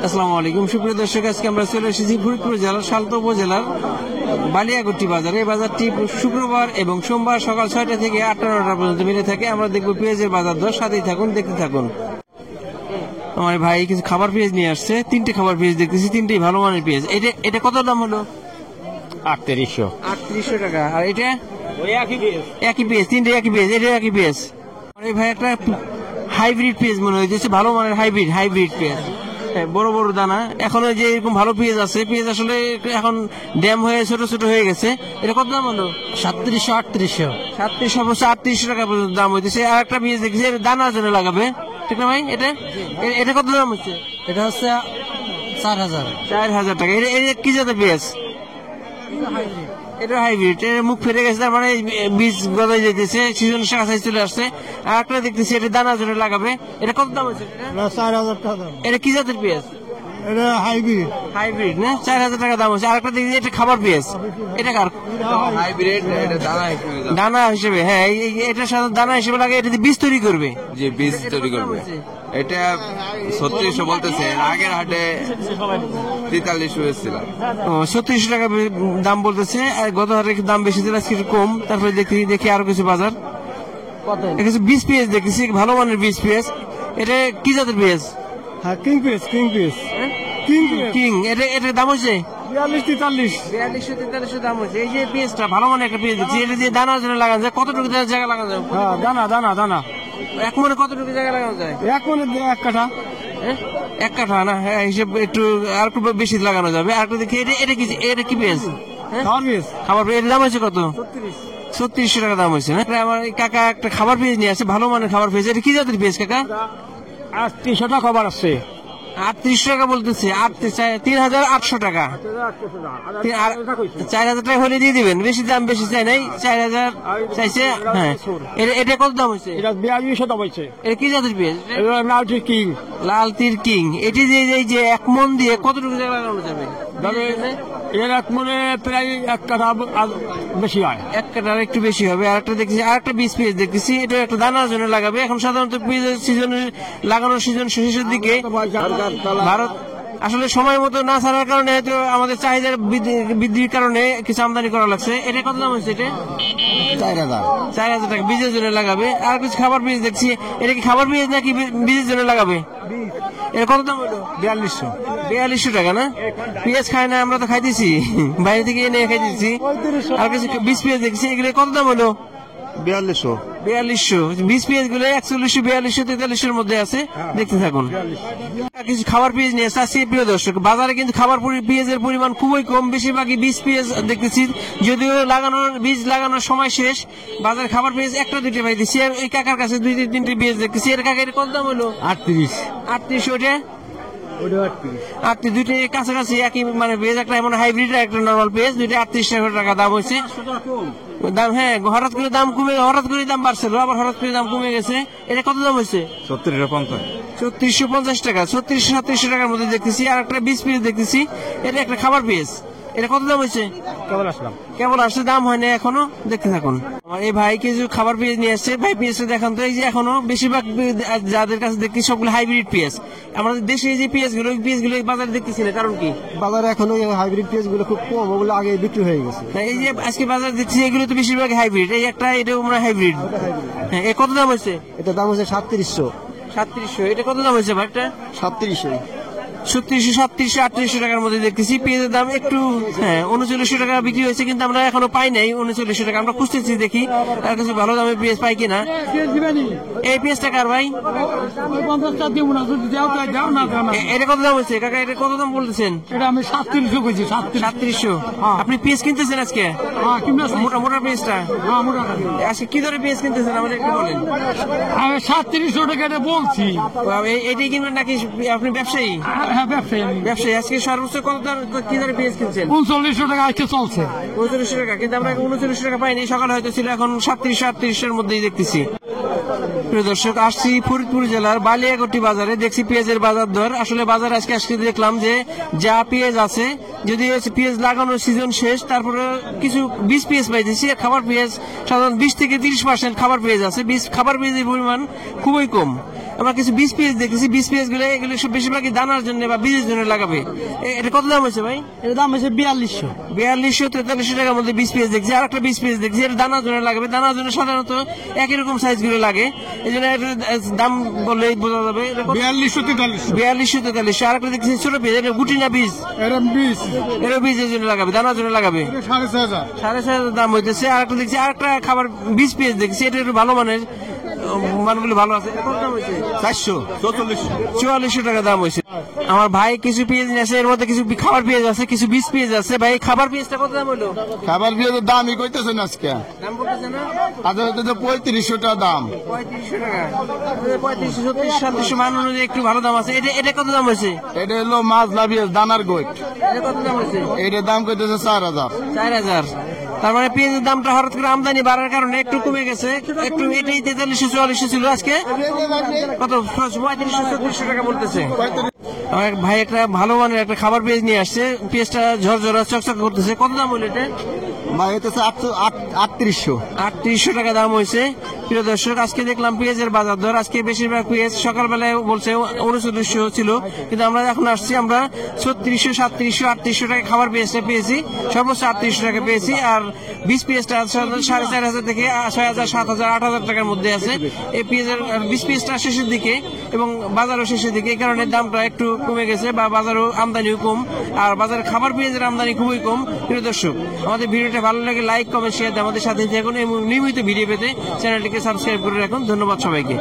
আসসালামু আলাইকুম সুপ্রিয় দর্শক, আজকে আমরা চলে এসেছি ফরিদপুর জেলার সালতা উপজেলার বালিয়াগট্টি বাজারে। এই বাজারটি শুক্রবার এবং সোমবার সকাল 6টা থেকে 8টা-9টা পর্যন্ত মিলে থাকে। আমরা দেখবো পেঁয়াজের বাজার দর, সাথেই থাকুন, দেখতে থাকুন। আমার ভাই কিছু খাবার পেঁয়াজ নিয়ে আসছে, 3টে খাবার পেঁয়াজ দেখতেছি, 3টেই ভালো মানের পেঁয়াজ। এটা কত দাম হলো? 3800 টাকা। আর এটা একই পেঁয়াজ, 3টে একই পেঁয়াজ, এটা একই পেঁয়াজ। এই ভাই একটা হাইব্রিড পেঁয়াজ মনে হয়েছে, ভালো মানের হাইব্রিড পেঁয়াজ, বড় বড় দানা। এখন যে এরকম ভালো পেঁয়াজ আছে, পেঁয়াজ আসলে এখন ড্যাম হয়ে ছোট ছোট হয়ে গেছে। এটা কত দাম হলো? 3700 টাকা পর্যন্ত দাম হইতেছে। আর একটা পেঁয়াজ দেখছি, দানার জন্য লাগাবে, ঠিক না ভাই? এটা কত দাম হচ্ছে? এটা হচ্ছে 4000 টাকা। এটা কি জাতের পেঁয়াজ? এটা হাইব্রিড। এটা মুখ ফেটে গেছে, তার মানে বীজ গজাই যেতেছে, সিজন কাছাই চলে আসছে। আর একটা দেখতেছি, এটা দানার জন্য লাগাবে। এটা কত দাম হচ্ছে? 4000 টাকা। এটা কি জাতের পেঁয়াজ? এটা হাইব্রিড না, 4000 টাকা দাম হচ্ছে। আর একটা দেখছি, এটা খাবার পেঁয়াজ। এটা কার? হাইব্রিড, এটা দানা হিসেবে। হ্যাঁ, এটা সাধারণত দানা হিসেবে লাগে। এটা বীজ তৈরি করবে। যে বীজ তৈরি করবে। এটা 3600 বলতেছে, আগের হাটে 4300 এসেছিল। 3600 টাকা দাম বলতেছে। আর গত হাটে দাম বেশি ছিল, আজকে একটু কম। তারপরে দেখি আরো কিছু বাজার, কিছু বীজ পেঁয়াজ দেখতেছি, ভালো মানের বীজ পেঁয়াজ। এটা কি জাতের পেঁয়াজ? হ্যাঁ, কিং পিস। এটার দাম হচ্ছে 42-43 দাম হচ্ছে। এই যে পেঁয়াজটা ভালো মানের একটা পেঁয়াজ দিচ্ছি, এটা দিয়ে দানার জন্য লাগানো যায়। কতটুকু জায়গা লাগানো যায়? হ্যাঁ, দানা এক মনে কতটুকু জায়গা লাগানো যায়? 1 কাঠা। 1 কাঠা না? হ্যাঁ, হিসেব একটু আর একটু বেশি লাগানো যাবে। আর একটু দেখি, এটা কি পেঁয়াজ? খাবার পেঁয়াজ। দাম হচ্ছে কত? 3600 টাকা দাম হয়েছে। না, আমার কাকা একটা খাবার পেঁয়াজ নিয়ে আসছে, ভালো মানের খাবার পেঁয়াজ। এটা কি জাতের পেঁয়াজ কাকা? 3800 টাকা খবর আসছে। 3800 টাকা বলতেছে। 3800 টাকা। 4000 টাকা হলে দিয়ে দিবেন, বেশি দাম বেশি চাই নাই, 4000 চাইছে। হ্যাঁ, এটা কত দাম হয়েছে? এটা 4200 দাম হয়েছে। এটা কি জাতের পেঁয়াজ? লালটির কিং। এটি যে 1 মন দিয়ে কতটুকু জায়গা লাগানো যাবে? এর 1 মনে প্রায় 1 কাঠা বেশি হয়। 1 কাঠার একটু বেশি হবে। আরেকটা দেখতেছি, আরেকটা বীজ পেঁয়াজ দেখতেছি, এটা একটা দানার জন্য লাগাবে। এখন সাধারণত পেঁয়াজের লাগানোর সিজন শেষের দিকে। ভারত আসলে সময় মতো না ছাড়ার কারণে হয়তো আমাদের চাহিদার বৃদ্ধির কারণে কিছু আমদানি করা লাগছে। এটা কত দাম হচ্ছে? এটা 4000 টাকা বীজের জন্য লাগাবে। আর কিছু খাবার বীজ দেখছি, এটা কি খাবার বীজ নাকি বীজের জন্য লাগাবে? এটা কত দাম হলো? 4200 টাকা। না, পেঁয়াজ খাই না, আমরা তো খাইতেছি, বাইরে থেকে এনে খাইতেছি। আর কিছু বীজ পেঁয়াজ দেখছি, এগুলো কত দাম হলো? 4200। বীজ পেঁয়াজ গুলো 4100, 4200, 4300 মধ্যে আছে। দেখতে থাকুন। কিছু খাবার পেঁয়াজ নিয়ে আসছে প্রিয় দর্শক। বাজারে কিন্তু খাবার পেঁয়াজের পরিমাণ খুবই কম, বেশিরভাগই বীজ পেঁয়াজ দেখতেছি। যদিও বীজ লাগানোর সময় শেষ, বাজারে খাবার পেঁয়াজ 1-2 পাইতেছি। আর এই কাকার কাছে 2-3টে পেঁয়াজ দেখতেছি। এর কাকা কত দাম হলো? 3800। ওটা 2টা কাছাকাছি একই মানে পেঁয়াজ, একটা এমন হাইব্রিড, একটা নর্মাল পেঁয়াজ। 2টা 3800 টাকা দাম হয়েছে। দাম, হ্যাঁ, হঠাৎ করে দাম কমে, হঠাৎ করে দাম বাড়ছিল, আবার হঠাৎ করে দাম কমে গেছে। এটা কত দাম হয়েছে? 3650 টাকা। 3600-3700 টাকার মধ্যে দেখতেছি। আর একটা বীজ পেঁয়াজ দেখতেছি, এটা একটা খাবার পেঁয়াজ। এটা কত দাম হয়েছে? কেবল আসছে, দাম হয় না এখনো। দেখতে থাকুন। আমার এই ভাই কিছু খাবার পেঁয়াজ নিয়ে আসছে। ভাই পেঁয়াজটা দেখান তো। এই যে এখনো বেশিরভাগ যাদের কাছে দেখছি সবগুলো হাইব্রিড পেঁয়াজ। আমাদের দেশে যে পেঁয়াজগুলো, ওই পেঁয়াজগুলো বাজারে দেখতেছি না, কারণ কি? বাজারে এখন ওই হাইব্রিড পেঁয়াজগুলো খুব কম, ওগুলো আগে বিক্রি হয়ে গেছে। এই যে আজকে বাজারে দেখছি, এগুলো তো বেশিরভাগ হাইব্রিড। এই একটা, এটাও আমরা হাইব্রিড। হ্যাঁ, এ কত দাম হয়েছে? এটা দাম হচ্ছে 3700। এটা কত দাম হয়েছে ভাইটা? 3700। 3700-3800 টাকার মধ্যে দেখতেছি। পেঁয়াজের দাম একটু, হ্যাঁ, 3900 টাকা বিক্রি হয়েছে, কিন্তু আমরা এখনো পাই নাই 3900 টাকা। আমরা খুঁজতেছি, দেখি আর কিছু ভালো দামে পেঁয়াজ পাই কিনা। এই পেঁয়াজটা কার ভাই? এটা কত দাম হচ্ছে কাকা? এটা কত দাম বলতেছেন? এটা আমি 3700 কইছি। 3700। আপনি পেঁয়াজ কিনতেছেন আজকে? মোটা পেঁয়াজটা। আজকে কি ধরে পেঁয়াজ কিনতেছেন আমাদের একটু বলেন। আমি 3700 টাকা এটা বলছি। এটাই কিনবেন নাকি আপনি ব্যবসায়ী? হ্যাঁ, ব্যবসায়ী। আজকে সর্বোচ্চ কত কি ধরে পেঁয়াজ কিনছেন? 3900 টাকা আজকে চলছে। 3900 টাকা, কিন্তু আমরা 3900 টাকা পাইনি। সকালে হয়তো ছিল, এখন 3700-3800 মধ্যেই দেখতেছি। প্রিয় দর্শক, আসছি ফরিদপুর জেলার বালিয়াগট্টি বাজারে, দেখছি পেঁয়াজের বাজার দর। আসলে বাজারে আজকে দেখলাম যে যা পেঁয়াজ আছে, যদি পেঁয়াজ লাগানোর সিজন শেষ, তারপরে কিছু বীজ পেঁয়াজ পাইতেছি। খাবার পেঁয়াজ সাধারণত 20 থেকে 30% খাবার পেঁয়াজ আছে। খাবার পেঁয়াজের পরিমাণ খুবই কম। আমরা কিছু 20 পিস দেখতেছি, 20 পিস গুলো এগুলো সব বেশিরভাগই দানার জন্য বা বীজের জন্য লাগাবে। এটা কত দাম হয়েছে ভাই? এর দাম হচ্ছে 4200। 4200-4300 টাকার মধ্যে 20 পিস দেখছি। আর একটা 20 পিস দেখছি, এটা দানার জন্য লাগাবে। দানার জন্য সাধারণত একই রকম সাইজ গুলো লাগে, এই জন্য দাম বললেই বোঝা যাবে। 4200-4300। আর একটা দেখছি ছোট পিস, এটা গুটি না বীজ? এটা বীজের জন্য লাগাবে, দানার জন্য লাগাবে। 6500 দাম হইতেছে। আর একটা দেখছি, আর একটা খাবার 20 পিস দেখছি, এটা একটু ভালো মানের, মানগুলো ভালো আছে। এটা কত দাম হয়েছে? 4400 টাকা দাম হয়েছে। আমার ভাই কিছু পেঁয়াজ আছে, এর মধ্যে কিছু খাবার পেঁয়াজ আছে, কিছু 20 পেঁয়াজ আছে। ভাই খাবার পেঁয়াজটা কত দাম হলো? খাবার পেঁয়াজের দামই কইতেছেন আজকে, দাম বলতেছে না? আচ্ছা 3500 টাকা দাম। 3500 টাকা, 3500-3700 মান অনুযায়ী একটু ভালো দাম আছে। এটা কত দাম হয়েছে? এটা হলো মাছ লাভিয়ে দানার গোট, এটা কত দাম হয়েছে? এটার দাম কইতেছে 4000। 4000। তার মানে পেঁয়াজের দামটা হঠাৎ করে আমদানি বাড়ার কারণে একটু কমে গেছে, একটু। এটাই 4300-4400 ছিল, আজকে কত 3500-3600 টাকা বলতেছে। আমার ভাই একটা ভালো মানের একটা খাবার পেঁয়াজ নিয়ে আসছে, পেঁয়াজটা ঝরঝরা চকচক করতেছে। কত দাম হলো এটা? ভাই হইতেছে 3800। 3800 টাকা দাম হয়েছে। প্রিয় দর্শক, আজকে দেখলাম পেঁয়াজের বাজার দর, আজকে বেশিরভাগ পেঁয়াজ সকালবেলায় বলছে 3900 ছিল, কিন্তু আমরা এখন আসছি, আমরা 3600, 3700, 3800 টাকা খাবার পেঁয়াজটা পেয়েছি, সর্বোচ্চ 3800 টাকা পেয়েছি। আর 20 পেঁয়াজটা 4500 থেকে 6000, 7000, 8000 টাকার মধ্যে আছে। এই পেঁয়াজের 20 পেঁয়াজটা শেষের দিকে এবং বাজারও শেষের দিকে, এই কারণে দামটা একটু কমে গেছে, বা বাজারও আমদানিও কম, আর বাজারে খাবার পেঁয়াজের আমদানি খুবই কম। প্রিয় দর্শক, আমাদের ভিডিওটা ভালো লাগে লাইক, কমেন্ট, শেয়ার দিয়ে আমাদের সাথে থাকুন এবং নিয়মিত ভিডিও পেতে চ্যানেলটিকে সাবস্ক্রাইব করে রাখুন। ধন্যবাদ সবাইকে।